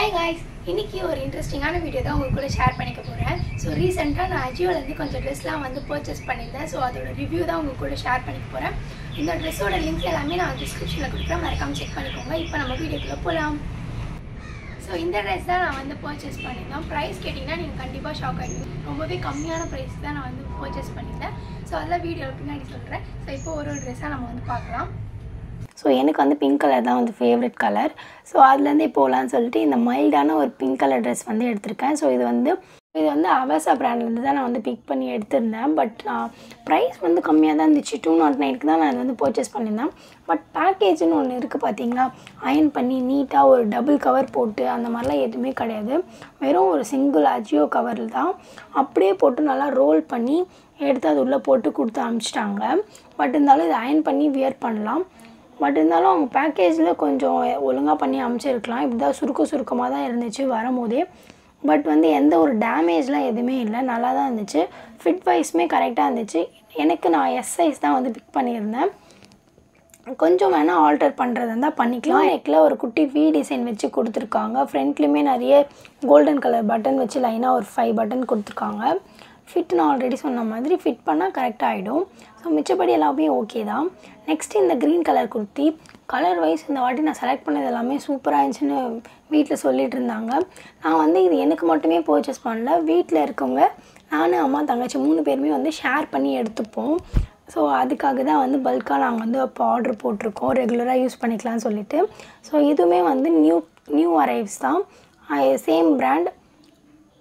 Hi guys, இன்னைக்கு ஒரு இன்ட்ரஸ்டிங்கான video தான் உங்களுக்கு ஷேர் பண்ணிக்க போறேன். ஸோ ரீசெண்டாக நான் அஜியோல இருந்து கொஞ்சம் ட்ரெஸ்லாம் வந்து பர்ச்சேஸ் பண்ணியிருந்தேன். ஸோ அதோட ரிவ்யூ தான் உங்களுக்கு கூட ஷேர் பண்ணிக்க போறேன். இந்த ட்ரெஸ்ஸோட லிங்க் எல்லாமே நான் டிஸ்கிரிப்ஷனில் கொடுக்குறேன், மறக்காம செக் பண்ணிக்கோங்க. இப்போ நம்ம வீடியோக்குள்ள போகலாம். ஸோ இந்த ட்ரெஸ் தான் நான் வந்து பர்ச்சேஸ் பண்ணியிருந்தேன். ப்ரைஸ் கேட்டிங்கன்னா நீங்கள் கண்டிப்பாக ஷாக் ஆகிடுவீங்க. ரொம்பவே கம்மியான ப்ரைஸ் தான் நான் வந்து பர்ச்சேஸ் பண்ணியிருந்தேன். ஸோ அதெல்லாம் வீடியோவில் பின்னாடி சொல்கிறேன். ஸோ இப்போ ஒரு ட்ரெஸ்ஸாக நம்ம வந்து பார்க்கலாம். ஸோ எனக்கு வந்து பிங்க் கலர் தான் வந்து ஃபேவரட் கலர். ஸோ அதுலேருந்தே போகலான்னு சொல்லிட்டு இந்த மைல்டான ஒரு பிங்க் கலர் ட்ரெஸ் வந்து எடுத்திருக்கேன். ஸோ இது வந்து அவாசா பிராண்ட்லேருந்து தான் நான் வந்து பிக் பண்ணி எடுத்திருந்தேன். பட் ப்ரைஸ் வந்து கம்மியாக தான் இருந்துச்சு. 209க்கு தான் நான் வந்து பர்ச்சேஸ் பண்ணியிருந்தேன். பட் பேக்கேஜ்னு ஒன்று இருக்குது பார்த்தீங்களா, அயன் பண்ணி நீட்டாக ஒரு டபுள் கவர் போட்டு அந்த மாதிரிலாம் எதுவுமே கிடையாது. வெறும் ஒரு சிங்கிள் அஜியோ கவரில் தான் அப்படியே போட்டு நல்லா ரோல் பண்ணி எடுத்து அது உள்ளே போட்டு கொடுத்து அனுப்பிச்சிட்டாங்க. பட் இருந்தாலும் இது அயன் பண்ணி வியர் பண்ணலாம். பட் இருந்தாலும் அவங்க பேக்கேஜில் கொஞ்சம் ஒழுங்காக பண்ணி அனுப்பிச்சிருக்கலாம். இப்படி தான் சுருக்கமாக தான் இருந்துச்சு வரும்போதே. பட் வந்து எந்த ஒரு டேமேஜ்லாம் எதுவுமே இல்லை, நல்லா தான் இருந்துச்சு. ஃபிட் வைஸுமே கரெக்டாக இருந்துச்சு. எனக்கு நான் எஸ் சைஸ் தான் வந்து பிக் பண்ணியிருந்தேன். கொஞ்சம் வேணால் ஆல்டர் பண்ணுறது இருந்தால் பண்ணிக்கலாம். நெக்கில் ஒரு குட்டி வி டிசைன் வச்சு கொடுத்துருக்காங்க. ஃப்ரண்ட்லேயுமே நிறைய கோல்டன் கலர் பட்டன் வச்சு லைனாக ஒரு 5 பட்டன் கொடுத்துருக்காங்க. ஃபிட் நான் ஆல்ரெடி சொன்ன மாதிரி ஃபிட் பண்ணால் கரெக்டாக ஆகிடும். ஸோ மிச்சப்படி எல்லாமே ஓகே தான். நெக்ஸ்ட் இந்த green colour kurti colour wise இந்த வாட்டி நான் செலக்ட் பண்ணது எல்லாமே சூப்பராக இருந்துச்சுன்னு வீட்டில் சொல்லிகிட்டு இருந்தாங்க. நான் வந்து இது எனக்கு மட்டுமே பர்ச்சேஸ் பண்ணல, வீட்டில் இருக்கவங்க நானும் அம்மா தங்கச்சி 3 பேருமே வந்து ஷேர் பண்ணி எடுத்துப்போம். ஸோ அதுக்காக தான் வந்து பல்காக நாங்கள் வந்து அப்போ ஆர்டர் போட்டிருக்கோம், ரெகுலராக யூஸ் பண்ணிக்கலாம்னு சொல்லிட்டு. ஸோ இதுவுமே வந்து நியூ அரைவ்ஸ் தான். சேம் பிராண்ட்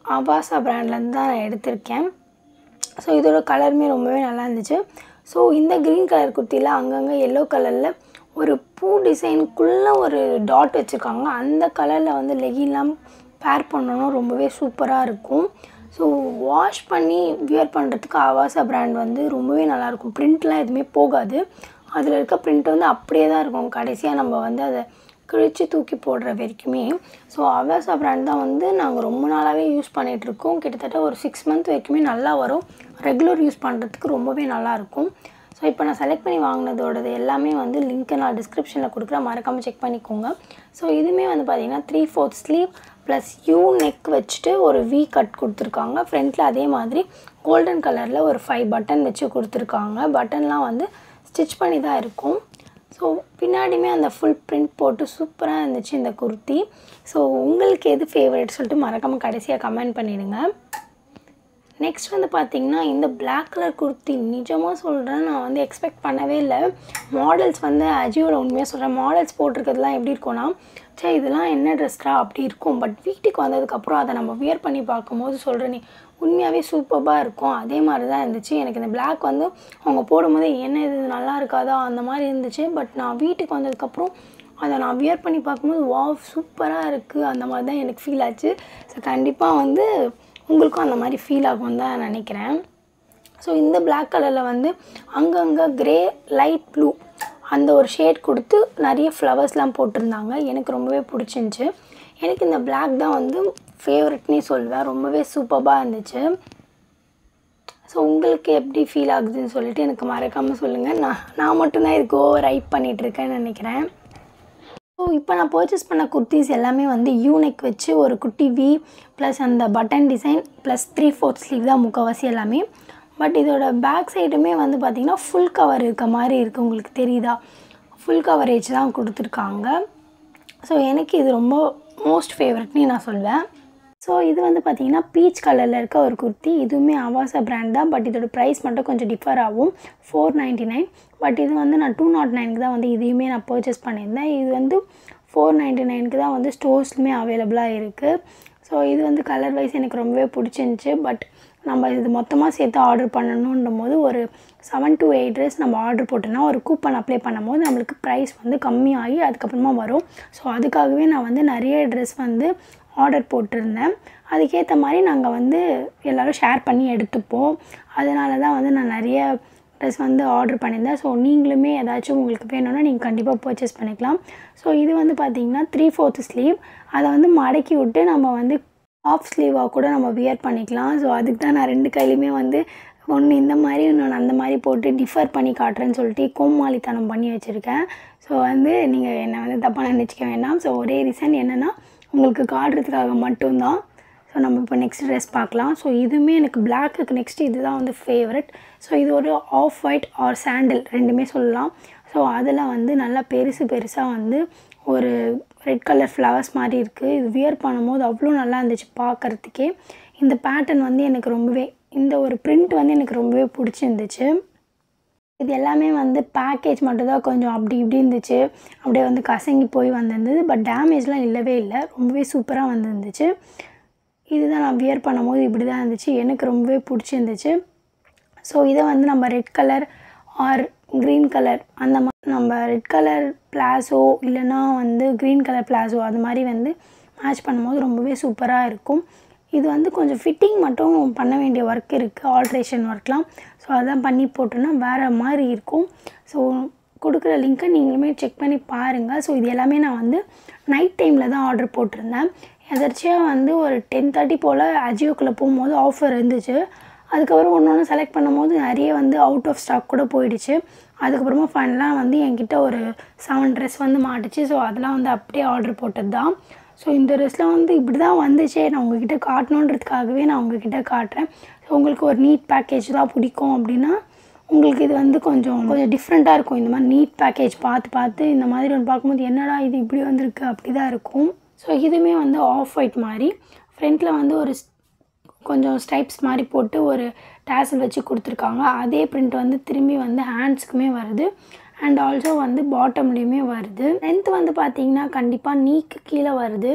அவாசா பிராண்ட்லேருந்து தான் நான் எடுத்திருக்கேன். ஸோ இதோட கலருமே ரொம்பவே நல்லா இருந்துச்சு. ஸோ இந்த க்ரீன் கலர் குர்த்தியில் அங்கங்கே எல்லோ கலரில் ஒரு பூ டிசைனுக்குள்ளே ஒரு டாட் வச்சுருக்காங்க. அந்த கலரில் வந்து லெகின்லாம் பேர் பண்ணணும், ரொம்பவே சூப்பராக இருக்கும். ஸோ வாஷ் பண்ணி வியர் பண்ணுறதுக்கு அவாசா பிராண்ட் வந்து ரொம்பவே நல்லாயிருக்கும். ப்ரிண்ட்லாம் எதுவுமே போகாது. அதில் இருக்க ப்ரிண்ட் வந்து அப்படியே தான் இருக்கும் கடைசியாக நம்ம வந்து அதை கிழிச்சு தூக்கி போடுற வரைக்குமே. ஸோ அவாசா பிராண்ட் தான் வந்து நாங்கள் ரொம்ப நாளாகவே யூஸ் பண்ணிகிட்ருக்கோம். கிட்டத்தட்ட ஒரு 6 மந்த் வரைக்குமே நல்லா வரும். ரெகுலர் யூஸ் பண்ணுறதுக்கு ரொம்பவே நல்லாயிருக்கும். ஸோ இப்போ நான் செலக்ட் பண்ணி வாங்கினதோடது எல்லாமே வந்து லிங்க்கை நான் டிஸ்கிரிப்ஷனில் கொடுக்குறேன், மறக்காமல் செக் பண்ணிக்கோங்க. ஸோ இதுவுமே வந்து பார்த்திங்கன்னா 3/4 ஸ்லீவ் ப்ளஸ் யூ நெக் வச்சுட்டு ஒரு வி கட் கொடுத்துருக்காங்க. ஃப்ரண்ட்டில் அதே மாதிரி கோல்டன் கலரில் ஒரு 5 பட்டன் வச்சு கொடுத்துருக்காங்க. பட்டன்லாம் வந்து ஸ்டிச் பண்ணி தான் இருக்கும். ஸோ பின்னாடியுமே அந்த ஃபுல் பிரிண்ட் போட்டு சூப்பராக இருந்துச்சு இந்த குர்த்தி. ஸோ உங்களுக்கு எது ஃபேவரட் சொல்லிட்டு மறக்காமல் கடைசியாக கமெண்ட் பண்ணிவிடுங்க. நெக்ஸ்ட் வந்து பார்த்திங்கன்னா இந்த பிளாக் கலர் குர்த்தி நிஜமாக சொல்கிறேன், நான் வந்து எக்ஸ்பெக்ட் பண்ணவே இல்லை. மாடல்ஸ் வந்து அஜியோவில் உண்மையாக சொல்கிறேன், மாடல்ஸ் போட்டிருக்கிறதுலாம் எப்படி இருக்கும்னா, சரி இதெல்லாம் என்ன ட்ரெஸ்டா அப்படி இருக்கும். பட் வீட்டுக்கு வந்ததுக்கப்புறம் அதை நம்ம வியர் பண்ணி பார்க்கும்போது சொல்கிறேன், உண்மையாகவே சூப்பராக இருக்கும். அதே மாதிரி தான் இருந்துச்சு. எனக்கு இந்த பிளாக் வந்து அவங்க போடும்போது என்ன இது நல்லா இருக்காதா அந்த மாதிரி இருந்துச்சு. பட் நான் வீட்டுக்கு வந்ததுக்கப்புறம் அதை நான் வியர் பண்ணி பார்க்கும்போது வாவ் சூப்பராக இருக்குது அந்த மாதிரி தான் எனக்கு ஃபீல் ஆச்சு. ஸோ கண்டிப்பாக வந்து உங்களுக்கும் அந்த மாதிரி ஃபீல் ஆகும் தான் நினைக்கிறேன். ஸோ இந்த பிளாக் கலரில் வந்து அங்கங்கே க்ரே லைட் ப்ளூ அந்த ஒரு ஷேட் கொடுத்து நிறைய ஃப்ளவர்ஸ்லாம் போட்டிருந்தாங்க. எனக்கு ரொம்பவே பிடிச்சிருந்துச்சி. எனக்கு இந்த பிளாக் தான் வந்து ஃபேவரட்னே சொல்வேன். ரொம்பவே சூப்பராக இருந்துச்சு. ஸோ உங்களுக்கு எப்படி ஃபீல் ஆகுதுன்னு சொல்லிட்டு எனக்கு மறக்காமல் சொல்லுங்கள். நான் மட்டும்தான் இதுக்கு ஓவர் ஹைப் பண்ணிகிட்ருக்கேன்னு நினைக்கிறேன். ஸோ இப்போ நான் பர்ச்சேஸ் பண்ண குர்த்திஸ் எல்லாமே வந்து யூனெக் வச்சு ஒரு குட்டி வி ப்ளஸ் அந்த பட்டன் டிசைன் ப்ளஸ் 3/4 ஸ்லீவ் தான் முக்கால்வாசி எல்லாமே. பட் இதோட பேக் சைடுமே வந்து பார்த்திங்கன்னா ஃபுல் கவர் இருக்க மாதிரி இருக்குது. உங்களுக்கு தெரியுதா, ஃபுல் கவரேஜ் தான் கொடுத்துருக்காங்க. ஸோ எனக்கு இது ரொம்ப மோஸ்ட் ஃபேவரட்னு நான் சொல்வேன். ஸோ இது வந்து பார்த்திங்கன்னா பீச் கலரில் இருக்க ஒரு குர்த்தி. இதுவுமே அவாசா பிராண்ட் தான். பட் இதோட ப்ரைஸ் மட்டும் கொஞ்சம் டிஃபர் ஆகும், 499. பட் இது வந்து நான் 209க்கு தான் வந்து இதையுமே நான் பர்ச்சேஸ் பண்ணியிருந்தேன். இது வந்து 499க்கு தான் வந்து ஸ்டோர்ஸ்லுமே அவைலபிளாக இருக்குது. ஸோ இது வந்து கலர் வைஸ் எனக்கு ரொம்பவே பிடிச்சிருந்துச்சி. பட் நம்ம இது மொத்தமாக சேர்த்து ஆர்டர் பண்ணணுன்னும் போது ஒரு 7 to 8 ட்ரெஸ் நம்ம ஆர்டர் போட்டோன்னா ஒரு கூப்பன் அப்ளை பண்ணும்போது நம்மளுக்கு ப்ரைஸ் வந்து கம்மியாகி அதுக்கப்புறமா வரும். ஸோ அதுக்காகவே நான் வந்து நிறைய ட்ரெஸ் வந்து ஆர்டர் போட்டிருந்தேன். அதுக்கேற்ற மாதிரி நாங்கள் வந்து எல்லோரும் ஷேர் பண்ணி எடுத்துப்போம். அதனால தான் வந்து நான் நிறைய ட்ரெஸ் வந்து ஆர்டர் பண்ணியிருந்தேன். ஸோ நீங்களுமே ஏதாச்சும் உங்களுக்கு வேணும்னா நீங்கள் கண்டிப்பாக பர்ச்சேஸ் பண்ணிக்கலாம். ஸோ இது வந்து பார்த்திங்கன்னா 3/4 ஸ்லீவ். அதை வந்து மடக்கி விட்டு நம்ம வந்து ஆஃப் ஸ்லீவாக கூட நம்ம வியர் பண்ணிக்கலாம். ஸோ அதுக்கு தான் நான் 2 கையிலையுமே வந்து ஒன்று இந்த மாதிரி இன்னொன்று அந்த மாதிரி போட்டு டிஃபர் பண்ணி காட்டுறேன்னு சொல்லிட்டு கோமாளித்தனம் பண்ணி வச்சுருக்கேன். ஸோ வந்து நீங்கள் என்னை வந்து தப்பாக நினச்சிக்க வேண்டாம். ஸோ ஒரே ரீசன் என்னென்னா உங்களுக்கு காட்டுறதுக்காக மட்டும்தான். ஸோ நம்ம இப்போ நெக்ஸ்ட் ட்ரெஸ் பார்க்கலாம். ஸோ இதுவுமே எனக்கு பிளாக்குக்கு நெக்ஸ்ட் இதுதான் வந்து ஃபேவரட். ஸோ இது ஒரு ஆஃப் ஒயிட் ஆர் சாண்டில் ரெண்டுமே சொல்லலாம். ஸோ அதில் வந்து நல்லா பெருசாக வந்து ஒரு ரெட் கலர் ஃப்ளவர்ஸ் மாதிரி இருக்குது. இது வியர் பண்ணும்போது அவ்வளோ நல்லா இருந்துச்சு பார்க்குறதுக்கே. இந்த பேட்டர்ன் வந்து எனக்கு ரொம்பவே, இந்த ஒரு பிரிண்ட் வந்து எனக்கு ரொம்பவே பிடிச்சிருந்துச்சு. இது எல்லாமே வந்து பேக்கேஜ் மட்டும்தான் கொஞ்சம் அப்படி இப்படி இருந்துச்சு, அப்படியே வந்து கசங்கி போய் வந்திருந்தது. பட் டேமேஜ்லாம் இல்லவே இல்லை, ரொம்பவே சூப்பராக வந்துருந்துச்சு. இதுதான் நான் வியர் பண்ணும்போது இப்படி தான் இருந்துச்சு, எனக்கு ரொம்பவே பிடிச்சிருந்துச்சு. ஸோ இதை வந்து நம்ம red colour or green colour அந்த மாதிரி நம்ம ரெட் கலர் பிளாஸோ இல்லைனா வந்து க்ரீன் கலர் பிளாஸோ அது மாதிரி வந்து மேட்ச் பண்ணும்போது ரொம்பவே சூப்பராக இருக்கும். இது வந்து கொஞ்சம் ஃபிட்டிங் மட்டும் பண்ண வேண்டிய ஒர்க் இருக்குது, ஆல்ட்ரேஷன் ஒர்க்லாம். ஸோ அதான் பண்ணி போட்டோன்னா வேறு மாதிரி இருக்கும். ஸோ கொடுக்குற லிங்க்கை நீங்களுமே செக் பண்ணி பாருங்கள். ஸோ இது எல்லாமே நான் வந்து நைட் டைமில் தான் ஆர்டர் போட்டிருந்தேன். எதர்ச்சியாக வந்து ஒரு 10:30 போல் அஜியோக்குள்ளே போகும்போது ஆஃபர் இருந்துச்சு. அதுக்கப்புறம் ஒன்று செலக்ட் பண்ணும்போது நிறைய வந்து அவுட் ஆஃப் ஸ்டாக் கூட போயிடுச்சு. அதுக்கப்புறமா ஃபைனலாக வந்து என்கிட்ட ஒரு 7 ட்ரெஸ் வந்து மாட்டுச்சு. ஸோ அதெல்லாம் வந்து அப்படியே ஆர்டர் போட்டது தான். ஸோ இந்த ட்ரெஸ்லாம் வந்து இப்படி தான் வந்துச்சே, நான் உங்கள்கிட்ட காட்டணுன்றதுக்காகவே நான் உங்கள்கிட்ட காட்டுறேன். ஸோ உங்களுக்கு ஒரு நீட் பேக்கேஜ் தான் பிடிக்கும் அப்படின்னா உங்களுக்கு இது வந்து கொஞ்சம் டிஃப்ரெண்ட்டாக இருக்கும். இந்த மாதிரி நீட் பேக்கேஜ் பார்த்து இந்த மாதிரி ஒன்று பார்க்கும்போது என்னடா இது இப்படி வந்திருக்கு அப்படி தான் இருக்கும். ஸோ இதுவுமே வந்து ஆஃப் ஒயிட் மாதிரி ஃப்ரண்ட்டில் வந்து ஒரு கொஞ்சம் ஸ்ட்ரைப்ஸ் மாதிரி போட்டு ஒரு டேசல் வச்சு கொடுத்துருக்காங்க. அதே பிரிண்ட் வந்து திரும்பி வந்து ஹேண்ட்ஸுக்குமே வருது அண்ட் ஆல்சோ வந்து பாட்டம்லேயுமே வருது. லென்த் வந்து பார்த்திங்கன்னா கண்டிப்பாக நீக்கு கீழே வருது.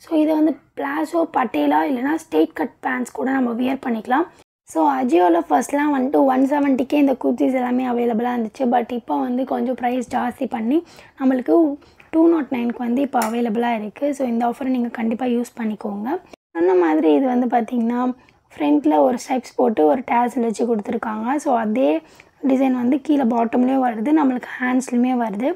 ஸோ இதை வந்து பிளாஸோ பட்டேலா இல்லைனா ஸ்ட்ரெயிட் கட் பேண்ட்ஸ் கூட நம்ம வியர் பண்ணிக்கலாம். ஸோ அஜியோவில் ஃபர்ஸ்ட்லாம் வந்துட்டு 170க்கே இந்த குர்த்திஸ் எல்லாமே அவைலபிளாக இருந்துச்சு. பட் இப்போ வந்து கொஞ்சம் ப்ரைஸ் ஜாஸ்தி பண்ணி நம்மளுக்கு 209க்கு வந்து இப்போ அவைலபிளாக இருக்குது. ஸோ இந்த ஆஃபரை நீங்கள் கண்டிப்பாக யூஸ் பண்ணிக்கோங்க. அந்த மாதிரி இது வந்து பார்த்திங்கன்னா ஃப்ரண்ட்டில் ஒரு ஸ்ட்ரைப்ஸ் போட்டு ஒரு டேசல் வச்சு கொடுத்துருக்காங்க. ஸோ அதே டிசைன் வந்து கீழே பாட்டம்லேயும் வருது, நம்மளுக்கு ஹேண்ட்ஸ்லையுமே வருது.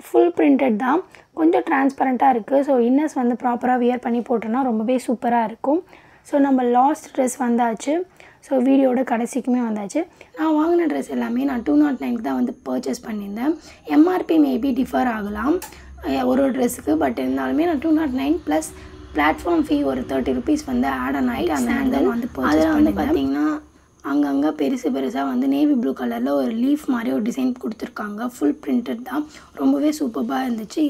ஃபுல் பிரிண்டட் தான், கொஞ்சம் டிரான்ஸ்பரண்ட்டாக இருக்குது. ஸோ இன்னர்ஸ் வந்து ப்ராப்பராக வியர் பண்ணி போட்டோன்னா ரொம்பவே சூப்பராக இருக்கும். ஸோ நம்ம லாஸ்ட் ட்ரெஸ் வந்தாச்சு. ஸோ வீடியோட கடைசிக்குமே வந்தாச்சு. நான் வாங்கின ட்ரெஸ் எல்லாமே நான் 209க்கு தான் வந்து பர்ச்சேஸ் பண்ணியிருந்தேன். எம்ஆர்பி மேபி டிஃபர் ஆகலாம் ஒரு ட்ரெஸ்ஸுக்கு. பட் இருந்தாலுமே நான் 209 ப்ளஸ் பிளாட்ஃபார்ம் ஃபீ ஒரு 30 ருபீஸ் வந்து ஆட் ஆன் ஆகிட்டு அந்த சாண்டல் வந்து பர்ச்சேஸ் வந்து பார்த்திங்கன்னா அங்கங்கே பெருசாக வந்து நேவி ப்ளூ கலரில் ஒரு லீஃப் மாதிரி ஒரு டிசைன் கொடுத்துருக்காங்க. ஃபுல் பிரிண்டட் தான், ரொம்பவே சூப்பராக இருந்துச்சு.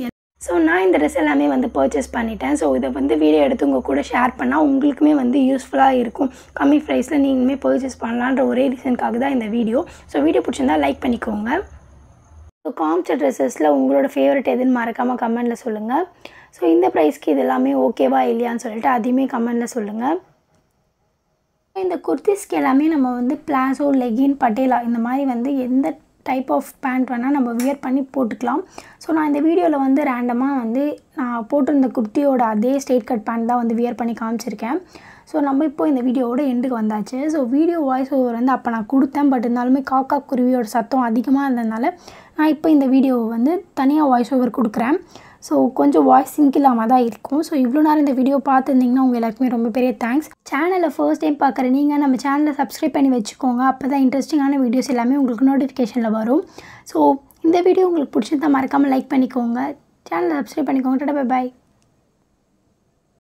ஸோ நான் இந்த ட்ரெஸ் எல்லாமே வந்து பர்ச்சேஸ் பண்ணிட்டேன். ஸோ இதை வந்து வீடியோ எடுத்து உங்கள் கூட ஷேர் பண்ணால் உங்களுக்குமே வந்து யூஸ்ஃபுல்லாக இருக்கும். கம்மி ப்ரைஸில் நீங்களுமே பர்ச்சேஸ் பண்ணலான்ற ஒரே ரீசனுக்காக தான் இந்த வீடியோ. ஸோ வீடியோ பிடிச்சிருந்தால் லைக் பண்ணிக்கோங்க. ஸோ காமிச்ச ட்ரெஸ்ஸஸில் உங்களோட ஃபேவரட் எதுன்னு மறக்காமல் கமெண்ட்டில் சொல்லுங்கள். ஸோ இந்த ப்ரைஸ்க்கு இது எல்லாமே ஓகேவா இல்லையான்னு சொல்லிட்டு அதையுமே கமெண்ட்டில் சொல்லுங்கள். இந்த குர்த்திஸ்க்கு எல்லாமே நம்ம வந்து பிளாஸோ, லெகின், பட்டேலா இந்த மாதிரி வந்து எந்த டைப் ஆஃப் பேண்ட் வேணால் நம்ம வியர் பண்ணி போட்டுக்கலாம். ஸோ நான் இந்த வீடியோவில் வந்து ரேண்டமாக வந்து நான் போட்டிருந்த குர்த்தியோட அதே ஸ்ட்ரெயிட் கட் பேண்ட் தான் வந்து வியர் பண்ணி காமிச்சிருக்கேன். ஸோ நம்ம இப்போ இந்த வீடியோவோட எண்டுக்கு வந்தாச்சு. ஸோ வீடியோ வாய்ஸ் ஓவர் வந்து அப்போ நான் கொடுத்தேன். பட் இருந்தாலுமே காக்கா குருவியோட சத்தம் அதிகமாக இருந்ததுனால நான் இப்போ இந்த வீடியோவை வந்து தனியாக வாய்ஸ் ஓவர் கொடுக்குறேன். ஸோ கொஞ்சம் வாய்ஸ் சிங்க் இல்லாமல் தான் இருக்கும். ஸோ இவ்வளோ நேரம் இந்த வீடியோ பார்த்துருந்தீங்கன்னா உங்கள் எல்லாருக்குமே ரொம்ப பெரிய தேங்க்ஸ். சேனலை ஃபர்ஸ்ட் டைம் பார்க்குற நீங்கள் நம்ம சேனலை சப்ஸ்கிரைப் பண்ணி வச்சுக்கோங்க. அப்போ தான் இன்ட்ரெஸ்டிங்கான வீடியோஸ் எல்லாமே உங்களுக்கு நோட்டிஃபிகேஷனில் வரும். ஸோ இந்த வீடியோ உங்களுக்கு பிடிச்சிருந்தா மறக்காமல் லைக் பண்ணிக்கோங்க, சேனலை சப்ஸ்கிரைப் பண்ணிக்கோங்க. Tata bye bye.